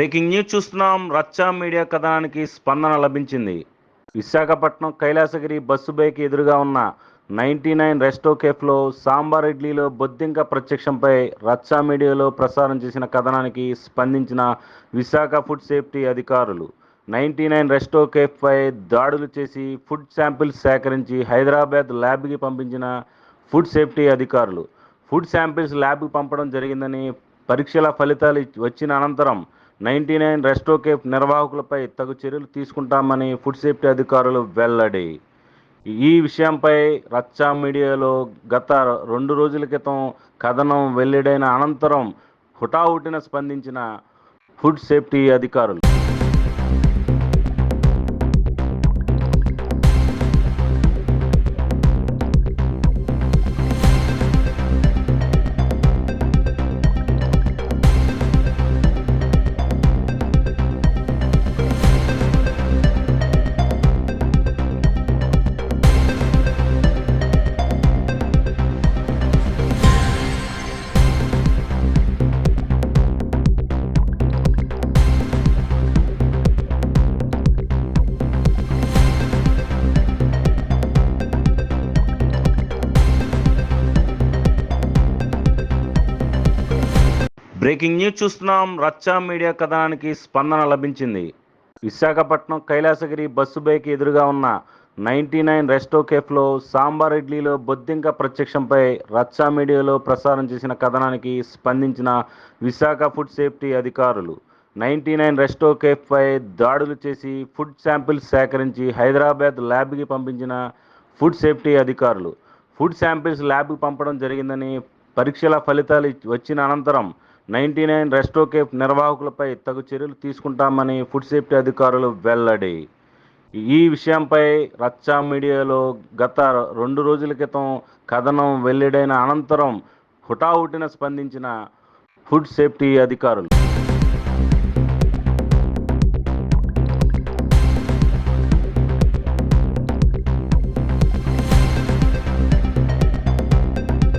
Breaking news చూస్తున్నాం. రచ్చా media కథనానికి స్పందన లభించింది. విశాఖపట్నం కైలాసగిరి బస్సు బైకి ఎదురుగా ఉన్న 99 రెస్టో కేఫ్లో సాంబార్ ఇడ్లీలో బొద్దింక ప్రత్యక్షంపై రచ్చా మీడియాలో ప్రసారం చేసిన కథనానికి స్పందించిన విశాఖ ఫుడ్ సేఫ్టీ అధికారులు 99 రెస్టో కేఫ్పై దాడులు చేసి ఫుడ్ శాంపిల్స్ సేకరించి హైదరాబాద్ ల్యాబ్కి పంపించిన ఫుడ్ సేఫ్టీ అధికారులు ఫుడ్ శాంపిల్స్ ల్యాబ్కి పంపడం జరిగిందని, పరీక్షల ఫలితాలు వచ్చిన అనంతరం 99 రెస్టో కేఫ్ నిర్వాహకులపై తగు చర్యలు తీసుకుంటామని ఫుడ్ సేఫ్టీ అధికారులు వెల్లడి. ఈ విషయంపై రచ్చా మీడియాలో గత 2 రోజుల క్రితం కథనం వెల్లడైన అనంతరం హుటాహుటిన స్పందించిన ఫుడ్ సేఫ్టీ అధికారులు బ్రేకింగ్ న్యూస్ చూస్తున్నాం. రచ్చా మీడియా కథనానికి స్పందన లభించింది. విశాఖపట్నం కైలాసగిరి బస్సు బైకి ఎదురుగా ఉన్న 99 రెస్టో కేఫ్లో సాంబార్ ఇడ్లీలో బొద్దింక ప్రత్యక్షంపై రచ్చా మీడియాలో ప్రసారం చేసిన కథనానికి స్పందించిన విశాఖ ఫుడ్ సేఫ్టీ అధికారులు 99 రెస్టో కేఫ్పై దాడులు చేసి ఫుడ్ శాంపిల్స్ సేకరించి హైదరాబాద్ ల్యాబ్కి పంపించిన ఫుడ్ సేఫ్టీ అధికారులు ఫుడ్ శాంపిల్స్ ల్యాబ్కి పంపడం జరిగిందని, పరీక్షల ఫలితాలు వచ్చిన అనంతరం 99 రెస్టో కేఫ్ నిర్వాహకులపై తగు చర్యలు తీసుకుంటామని ఫుడ్ సేఫ్టీ అధికారులు వెల్లడి. ఈ విషయంపై రచ్చా మీడియాలో గత 2 రోజుల క్రితం కథనం వెల్లడైన అనంతరం హుటాహుటిన స్పందించిన ఫుడ్ సేఫ్టీ అధికారులు